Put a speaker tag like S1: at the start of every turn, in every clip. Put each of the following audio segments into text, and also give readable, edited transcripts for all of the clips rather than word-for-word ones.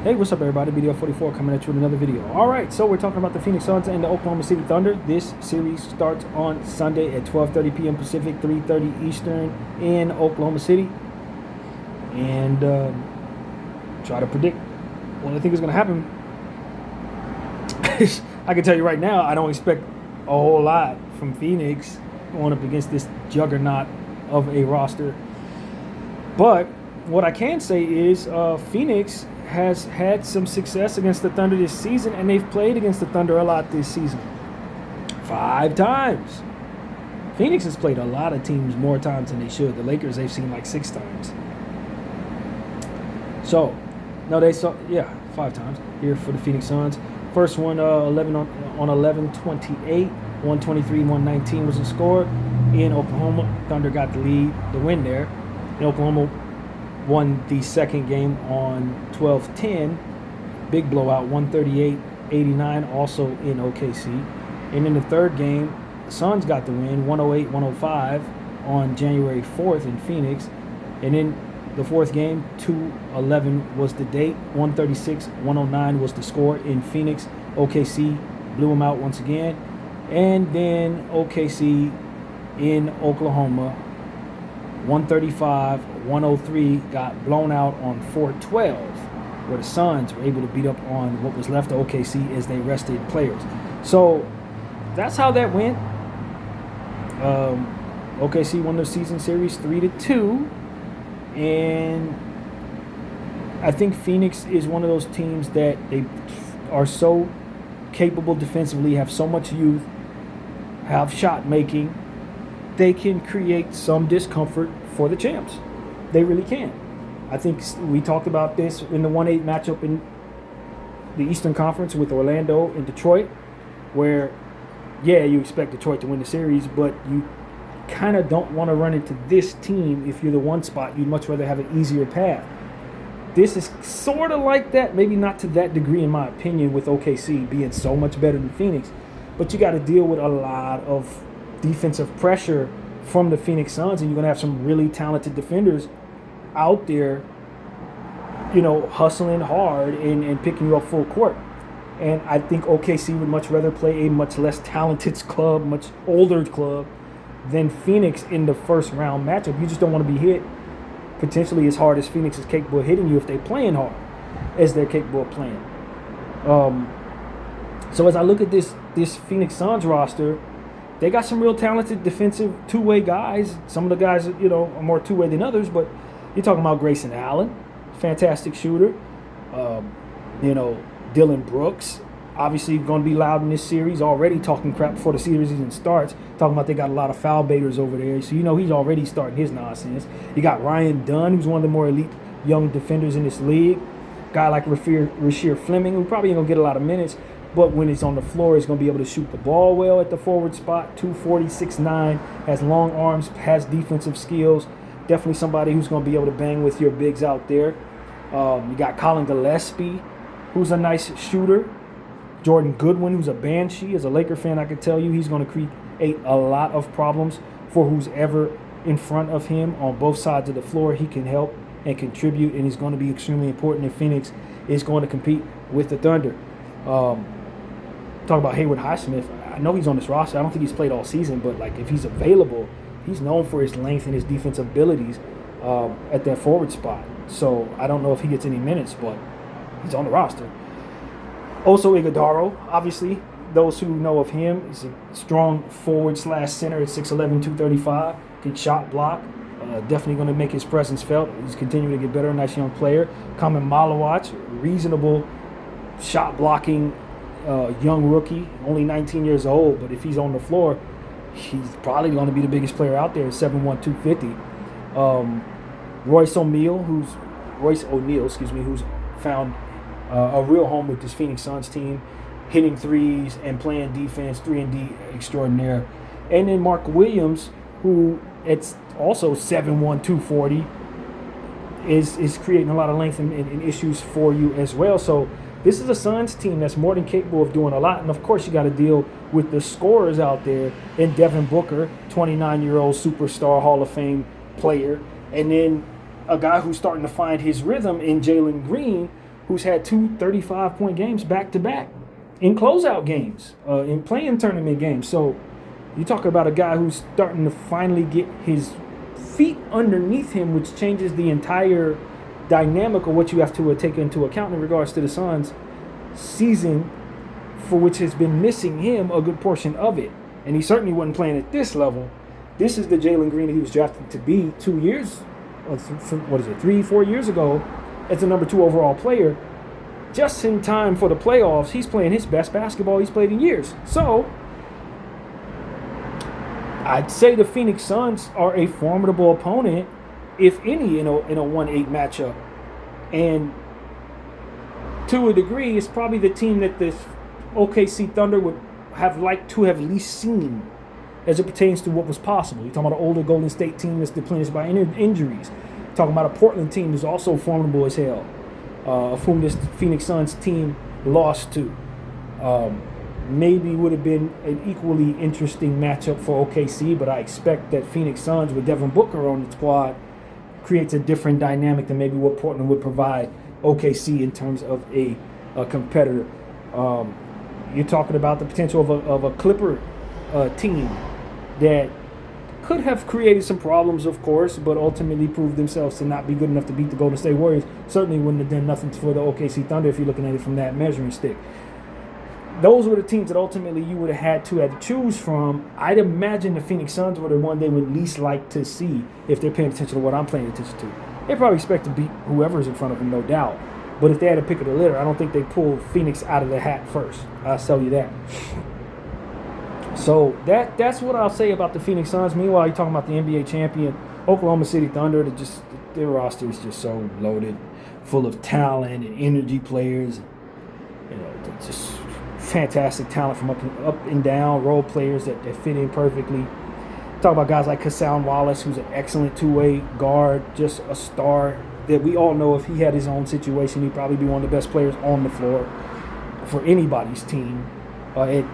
S1: Hey, what's up, everybody? BDL44 coming at you with another video. All right, so we're talking about the Phoenix Suns and the Oklahoma City Thunder. This series starts on Sunday at 12:30 p.m. Pacific, 3:30 Eastern in Oklahoma City. And try to predict what I think is going to happen. I can tell you right now, I don't expect a whole lot from Phoenix going up against this juggernaut of a roster. But what I can say is Phoenix has had some success against the Thunder this season, and they've played against the Thunder a lot this season. 5 times. Phoenix has played a lot of teams more times than they should. The Lakers, they've seen like 6 times. So, no, they saw, 5 times here for the Phoenix Suns. First one, 11 on 11-28, 123-119 was the score. In Oklahoma, Thunder got the lead, the win there. In Oklahoma won the second game on 12-10. Big blowout, 138-89, also in OKC. And in the third game, the Suns got the win, 108-105 on January 4th in Phoenix. And in the fourth game, 2-11 was the date, 136-109 was the score in Phoenix. OKC blew them out once again. And then OKC in Oklahoma, 135-103 got blown out on 4-12, where the Suns were able to beat up on what was left of OKC as they rested players. So that's how that went. OKC won the season series 3-2, and I think Phoenix is one of those teams that they are so capable defensively, have so much youth, have shot making. They can create some discomfort for the champs. They really can. I think we talked about this in the 1-8 matchup in the Eastern Conference with Orlando and Detroit, where, you expect Detroit to win the series, but you kind of don't want to run into this team if you're the one spot. You'd much rather have an easier path. This is sort of like that, maybe not to that degree in my opinion, with OKC being so much better than Phoenix, but you got to deal with a lot of defensive pressure from the Phoenix Suns, and you're going to have some really talented defenders out there, hustling hard and picking you up full court. And I think OKC would much rather play a much less talented club, much older club, than Phoenix in the first round matchup. You just don't want to be hit potentially as hard as Phoenix is capable of hitting you if they're playing hard as they're capable of playing. So as I look at this Phoenix Suns roster, they got some real talented defensive two-way guys. Some of the guys, are more two-way than others, but you're talking about Grayson Allen, fantastic shooter. Dylan Brooks, obviously going to be loud in this series, already talking crap before the series even starts, talking about they got a lot of foul baiters over there. So, he's already starting his nonsense. You got Ryan Dunn, who's one of the more elite young defenders in this league. Guy like Rasheer Fleming, who probably ain't going to get a lot of minutes, but when he's on the floor, he's going to be able to shoot the ball well at the forward spot. 240, 6'9", has long arms, has defensive skills. Definitely somebody who's going to be able to bang with your bigs out there. You got Colin Gillespie, who's a nice shooter. Jordan Goodwin, who's a banshee. As a Laker fan, I can tell you he's going to create a lot of problems for who's ever in front of him on both sides of the floor. He can help and contribute, and he's going to be extremely important if Phoenix is going to compete with the Thunder. Talk about Haywood Highsmith. I know he's on this roster. I don't think he's played all season, but if he's available, he's known for his length and his defensive abilities at that forward spot. So I don't know if he gets any minutes, but he's on the roster. Also, Iguodala, obviously, those who know of him, is a strong forward/center at 6'11", 235, can shot block. Definitely going to make his presence felt. He's continuing to get better. Nice young player. Kamen Malawach, reasonable shot blocking young rookie, only 19 years old, but if he's on the floor, he's probably going to be the biggest player out there at 7'1", 250. Royce O'Neal, who's found a real home with this Phoenix Suns team, hitting threes and playing defense, 3-and-D extraordinaire. And then Mark Williams, who it's also 7'1", 240, is creating a lot of length and issues for you as well. So this is a Suns team that's more than capable of doing a lot. And, of course, you got to deal with the scorers out there in Devin Booker, 29-year-old superstar Hall of Fame player, and then a guy who's starting to find his rhythm in Jalen Green, who's had 2 35-point games back to back in closeout games, in playing tournament games. So you talk about a guy who's starting to finally get his feet underneath him, which changes the entire dynamic of what you have to take into account in regards to the Suns' season, for which has been missing him a good portion of it. And he certainly wasn't playing at this level. This is the Jalen Green that he was drafted to be 2 years, 3-4 years ago, as the number 2 overall player. Just in time for the playoffs, he's playing his best basketball he's played in years. So I'd say the Phoenix Suns are a formidable opponent, if any, in a 1-8 matchup. And to a degree, it's probably the team that the OKC Thunder would have liked to have least seen as it pertains to what was possible. You're talking about an older Golden State team that's depleted by injuries. You're talking about a Portland team that's also formidable as hell, of whom this Phoenix Suns team lost to. Maybe would have been an equally interesting matchup for OKC, but I expect that Phoenix Suns with Devin Booker on the squad creates a different dynamic than maybe what Portland would provide OKC in terms of a competitor. You're talking about the potential of a Clipper team that could have created some problems, of course, but ultimately proved themselves to not be good enough to beat the Golden State Warriors. Certainly wouldn't have done nothing for the OKC Thunder if you're looking at it from that measuring stick. Those were the teams that ultimately you would have had to choose from. I'd imagine the Phoenix Suns were the one they would least like to see if they're paying attention to what I'm paying attention to. They probably expect to beat whoever's in front of them, no doubt. But if they had a pick of the litter, I don't think they pull Phoenix out of the hat first. I'll tell you that. So that's what I'll say about the Phoenix Suns. Meanwhile, you're talking about the NBA champion Oklahoma City Thunder. Their roster is just so loaded, full of talent and energy players. Just fantastic talent from up and down, role players that fit in perfectly. Talk about guys like Cassell Wallace, who's an excellent two-way guard, just a star that we all know if he had his own situation, he'd probably be one of the best players on the floor for anybody's team. At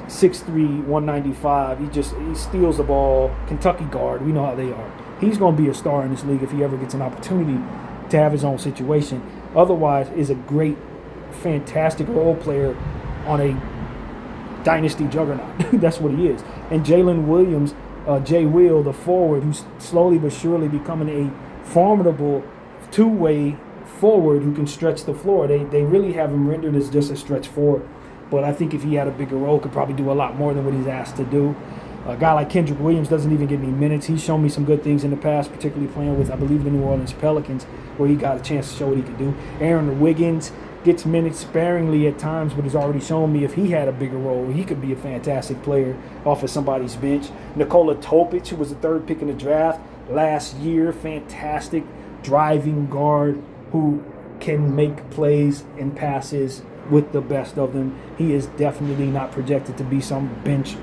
S1: 6'3", 195, he steals the ball. Kentucky guard, we know how they are. He's going to be a star in this league if he ever gets an opportunity to have his own situation. Otherwise, is a great, fantastic role player on a dynasty juggernaut. That's what he is. And Jalen Williams, Jay Will, the forward, who's slowly but surely becoming a formidable two-way forward who can stretch the floor. They really have him rendered as just a stretch forward. But I think if he had a bigger role, could probably do a lot more than what he's asked to do. A guy like Kendrick Williams doesn't even get any minutes. He's shown me some good things in the past, particularly playing with, I believe, the New Orleans Pelicans, where he got a chance to show what he could do. Aaron Wiggins gets minutes sparingly at times, but has already shown me if he had a bigger role, he could be a fantastic player off of somebody's bench. Nikola Topic, who was the 3rd pick in the draft last year, fantastic driving guard who can make plays and passes with the best of them. He is definitely not projected to be some bench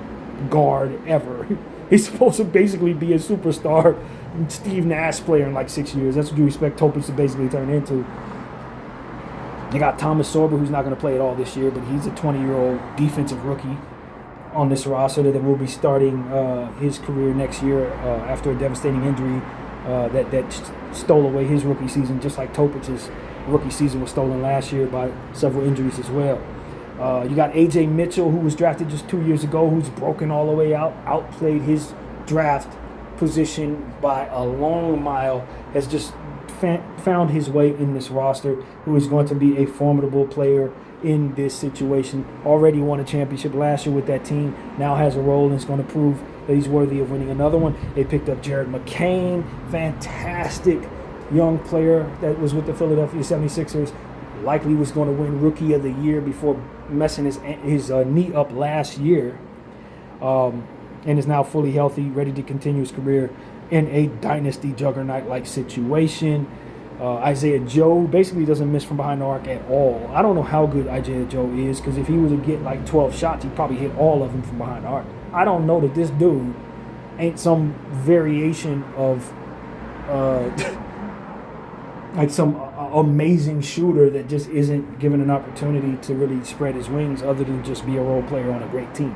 S1: guard ever. He's supposed to basically be a superstar Steve Nash player in like 6 years. That's what you expect Topic to basically turn into. They got Thomas Sorber, who's not going to play at all this year, but he's a 20-year-old defensive rookie on this roster that will be starting his career next year after a devastating injury that stole away his rookie season, just like Topic's rookie season was stolen last year by several injuries as well. You got A.J. Mitchell, who was drafted just 2 years ago, who's broken all the way out, outplayed his draft position by a long mile, has just found his way in this roster, who is going to be a formidable player in this situation. Already won a championship last year with that team, now has a role and is going to prove that he's worthy of winning another one. They picked up Jared McCain, fantastic young player that was with the Philadelphia 76ers, likely was going to win Rookie of the Year before messing his knee up last year, and is now fully healthy, ready to continue his career in a dynasty juggernaut-like situation. Isaiah Joe basically doesn't miss from behind the arc at all. I don't know how good Isaiah Joe is, because if he were to get like 12 shots, he'd probably hit all of them from behind the arc. I don't know that this dude ain't some variation of like some amazing shooter that just isn't given an opportunity to really spread his wings other than just be a role player on a great team.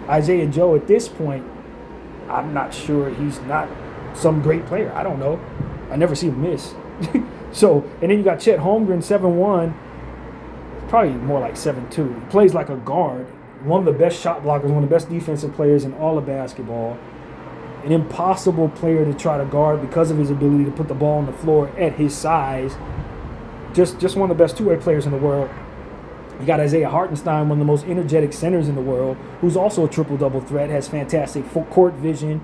S1: Isaiah Joe, at this point, I'm not sure he's not some great player. I don't know. I never see him miss. So, and then you got Chet Holmgren, 7'1", probably more like 7'2". He plays like a guard, one of the best shot blockers, one of the best defensive players in all of basketball. An impossible player to try to guard because of his ability to put the ball on the floor at his size. Just one of the best two-way players in the world. You got Isaiah Hartenstein, one of the most energetic centers in the world, who's also a triple-double threat, has fantastic court vision,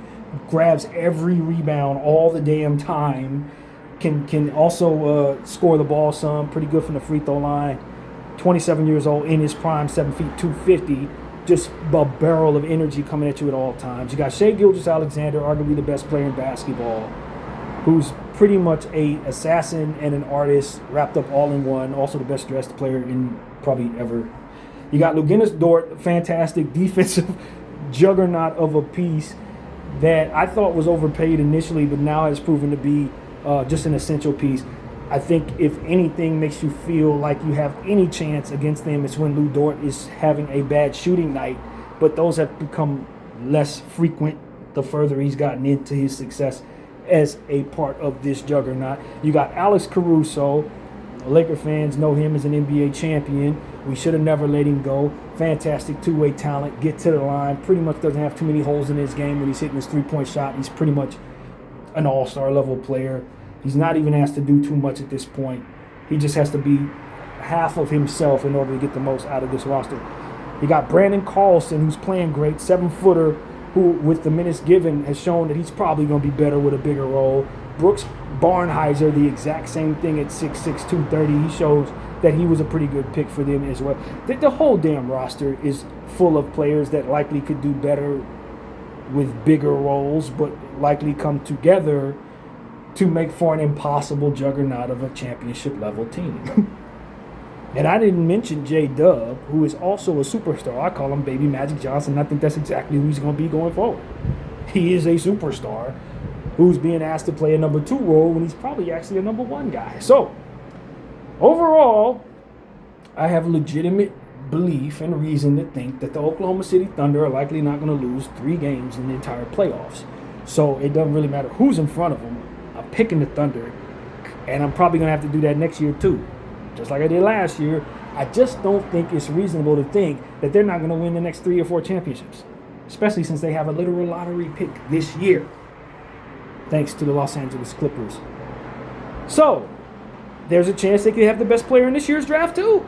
S1: grabs every rebound all the damn time, can also score the ball some, pretty good from the free throw line. 27 years old, in his prime, 7 feet, 250, just a barrel of energy coming at you at all times. You got Shai Gilgeous-Alexander, arguably the best player in basketball, who's pretty much a assassin and an artist wrapped up all in one, also the best dressed player in probably ever. You got Luguentz Dort, fantastic defensive juggernaut of a piece that I thought was overpaid initially, but now has proven to be just an essential piece. I think if anything makes you feel like you have any chance against them, it's when Lu Dort is having a bad shooting night, but those have become less frequent the further he's gotten into his success as a part of this juggernaut. You got Alex Caruso. Laker fans know him as an NBA champion. We should have never let him go. Fantastic two-way talent. Get to the line. Pretty much doesn't have too many holes in his game when he's hitting his three-point shot. He's pretty much an all-star level player. He's not even asked to do too much at this point. He just has to be half of himself in order to get the most out of this roster. You got Brandon Carlson, who's playing great, 7-footer, who, with the minutes given, has shown that he's probably going to be better with a bigger role. Brooks Barnhizer, the exact same thing at 6'6", 230. He shows that he was a pretty good pick for them as well. The whole damn roster is full of players that likely could do better with bigger roles, but likely come together to make for an impossible juggernaut of a championship-level team. And I didn't mention J-Dub, who is also a superstar. I call him Baby Magic Johnson. I think that's exactly who he's going to be going forward. He is a superstar who's being asked to play a number 2 role when he's probably actually a number 1 guy. So, overall, I have legitimate belief and reason to think that the Oklahoma City Thunder are likely not going to lose 3 games in the entire playoffs. So, it doesn't really matter who's in front of them. I'm picking the Thunder, and I'm probably going to have to do that next year too. Just like I did last year. I just don't think it's reasonable to think that they're not going to win the next 3 or 4 championships, especially since they have a literal lottery pick this year, thanks to the Los Angeles Clippers. So, there's a chance they could have the best player in this year's draft too.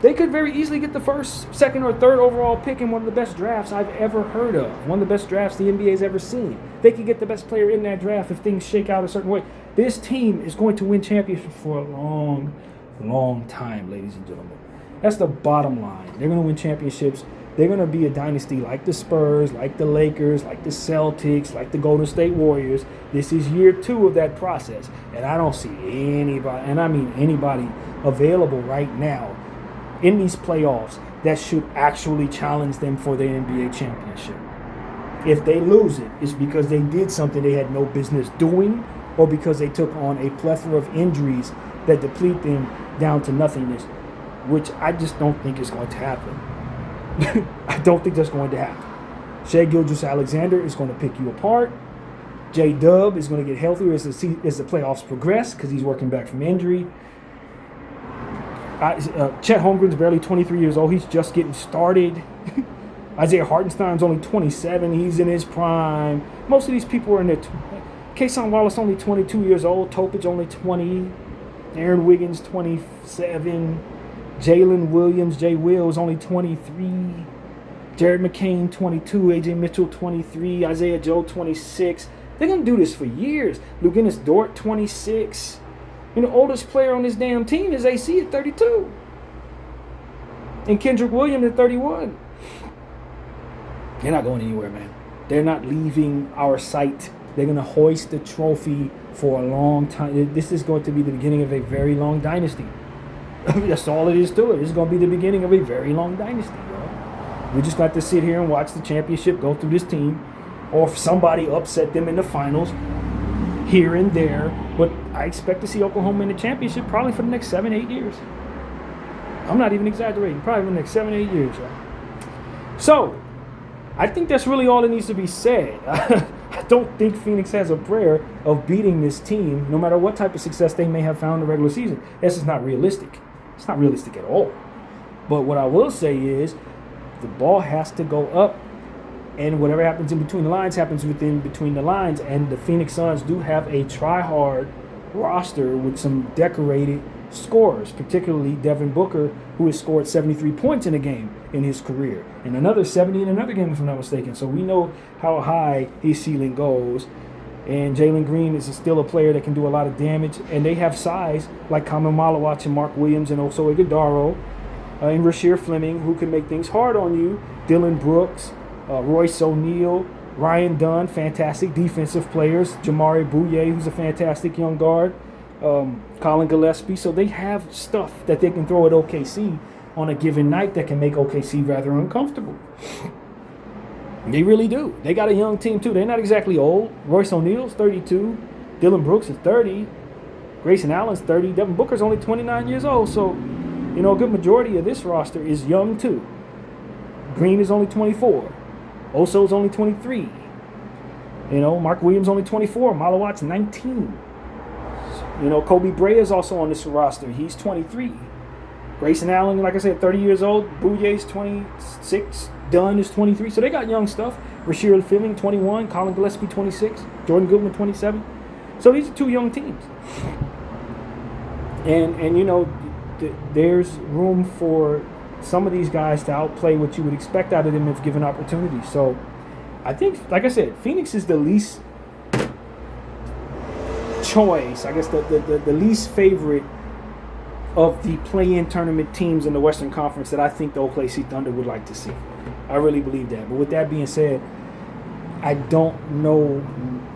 S1: They could very easily get the first, second, or third overall pick in one of the best drafts I've ever heard of. One of the best drafts the NBA's ever seen. They could get the best player in that draft if things shake out a certain way. This team is going to win championships for a long, long time, ladies and gentlemen. That's the bottom line. They're going to win championships. They're going to be a dynasty like the Spurs, like the Lakers, like the Celtics, like the Golden State Warriors. This is year 2 of that process. And I don't see anybody, and I mean anybody, available right now in these playoffs that should actually challenge them for the NBA championship. If they lose it, it's because they did something they had no business doing, or because they took on a plethora of injuries that deplete them down to nothingness, which I just don't think is going to happen. I don't think that's going to happen. Shai Gilgeous-Alexander is going to pick you apart. J-Dub is going to get healthier as the playoffs progress because he's working back from injury. Chet Holmgren's barely 23 years old. He's just getting started. Isaiah Hartenstein's only 27. He's in his prime. Most of these people are in their... Kason Wallace only 22 years old. Topic only 20. Aaron Wiggins 27. Jalen Williams, Jay Wills only 23. Jared McCain 22. AJ Mitchell 23. Isaiah Joe 26. They're going to do this for years. Luguentz Dort 26. You know, oldest player on this damn team is AC at 32. And Kendrick Williams at 31. They're not going anywhere, man. They're not leaving our sight. They're going to hoist the trophy for a long time. This is going to be the beginning of a very long dynasty. That's all it is to it. It's going to be the beginning of a very long dynasty, bro. We just got to sit here and watch the championship go through this team, or if somebody upset them in the finals here and there. But I expect to see Oklahoma in the championship probably for the next 7-8 years. I'm not even exaggerating. Probably for the next 7-8 years, y'all. So, I think that's really all that needs to be said. I don't think Phoenix has a prayer of beating this team, no matter what type of success they may have found in the regular season. That's just not realistic. It's not realistic at all. But what I will say is the ball has to go up, and whatever happens in between the lines happens between the lines. And the Phoenix Suns do have a try-hard roster with some decorated scorers, particularly Devin Booker, who has scored 73 points in a game in his career, and another 70 in another game, if I'm not mistaken. So we know how high his ceiling goes. And Jalen Green is still a player that can do a lot of damage, and they have size like Kamen Malawach and Mark Williams and also Iguodala and Rasheer Fleming, who can make things hard on you. Dylan Brooks, Royce O'Neal, Ryan Dunn, fantastic defensive players. Jamari Bouye, who's a fantastic young guard. Colin Gillespie. So they have stuff that they can throw at OKC on a given night that can make OKC rather uncomfortable. They really do. They got a young team too. They're not exactly old. Royce O'Neal's 32. Dylan Brooks is 30. Grayson Allen's 30. Devin Booker's only 29 years old. So, you know, a good majority of this roster is young too. Green is only 24. Oso's only 23. You know, Mark Williams only 24. Malawach's 19. You know, Kobe Bray is also on this roster. He's 23. Grayson Allen, like I said, 30 years old. Bouye's 26. Dunn is 23. So they got young stuff. Rasheer Fleming, 21. Colin Gillespie, 26. Jordan Goodwin, 27. So these are two young teams. And you know, there's room for some of these guys to outplay what you would expect out of them if given opportunities. So I think, like I said, Phoenix is the least choice, I guess the least favorite of the play-in tournament teams in the Western Conference that I think the OKC Thunder would like to see. I really believe that. But with that being said, I don't know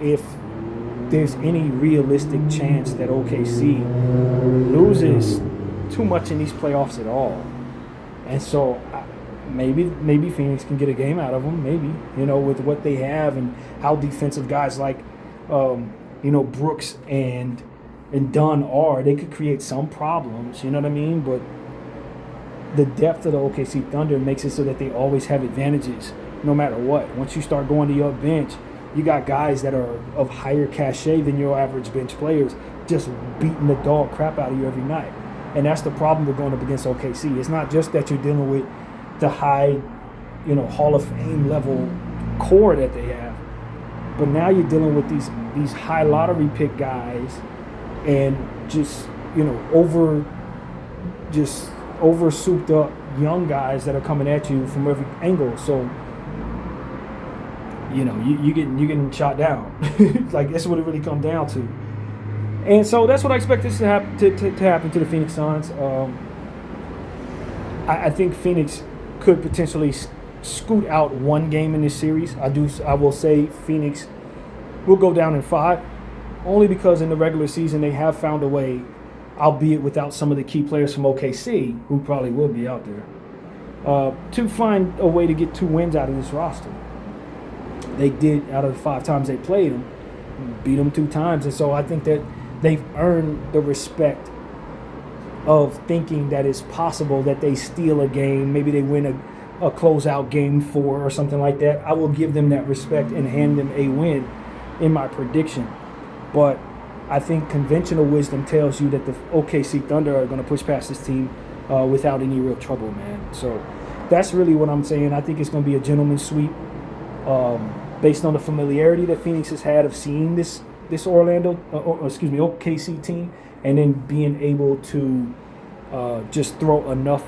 S1: if there's any realistic chance that OKC loses too much in these playoffs at all. And so maybe Phoenix can get a game out of them, maybe, you know, with what they have and how defensive guys like you know, Brooks and Dunn are. They could create some problems, you know what I mean? But the depth of the OKC Thunder makes it so that they always have advantages no matter what. Once you start going to your bench, you got guys that are of higher cachet than your average bench players just beating the dog crap out of you every night. And that's the problem with going up against OKC. It's not just that you're dealing with the high, you know, Hall of Fame level core that they have, but now you're dealing with these high lottery pick guys and just, you know, over souped up young guys that are coming at you from every angle. So, you know, you getting shot down. Like, that's what it really comes down to. And so that's what I expect this to happen to the Phoenix Suns. I think Phoenix could potentially scoot out one game in this series. I will say Phoenix will go down in 5, only because in the regular season they have found a way, albeit without some of the key players from OKC, who probably will be out there, to find a way to get 2 wins out of this roster. They did, out of the 5 times they played them, beat them 2 times. And so I think that they've earned the respect of thinking that it's possible that they steal a game. Maybe they win a closeout game 4 or something like that. I will give them that respect and hand them a win in my prediction. But I think conventional wisdom tells you that the OKC Thunder are going to push past this team without any real trouble, man. So that's really what I'm saying. I think it's going to be a gentleman's sweep based on the familiarity that Phoenix has had of seeing this OKC team, and then being able to just throw enough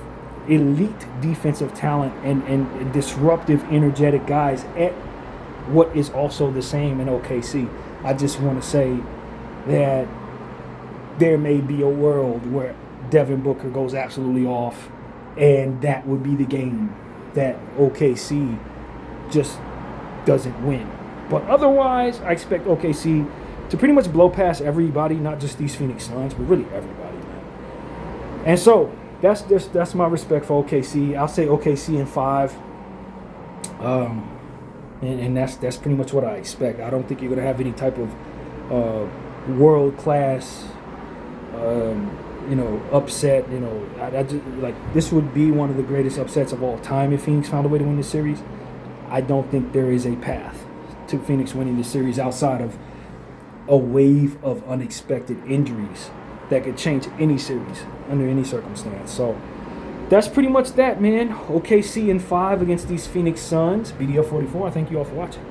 S1: elite defensive talent and disruptive, energetic guys at what is also the same in OKC. I just want to say that there may be a world where Devin Booker goes absolutely off, and that would be the game that OKC just doesn't win. But otherwise, I expect OKC to pretty much blow past everybody, not just these Phoenix Suns, but really everybody, man. And so that's my respect for OKC. I'll say OKC in 5. And that's pretty much what I expect. I don't think you're going to have any type of world-class, upset. I just, like, this would be one of the greatest upsets of all time if Phoenix found a way to win this series. I don't think there is a path to Phoenix winning this series outside of a wave of unexpected injuries that could change any series under any circumstance. So that's pretty much that, man. OKC in 5 against these Phoenix Suns. BDF 44, I thank you all for watching.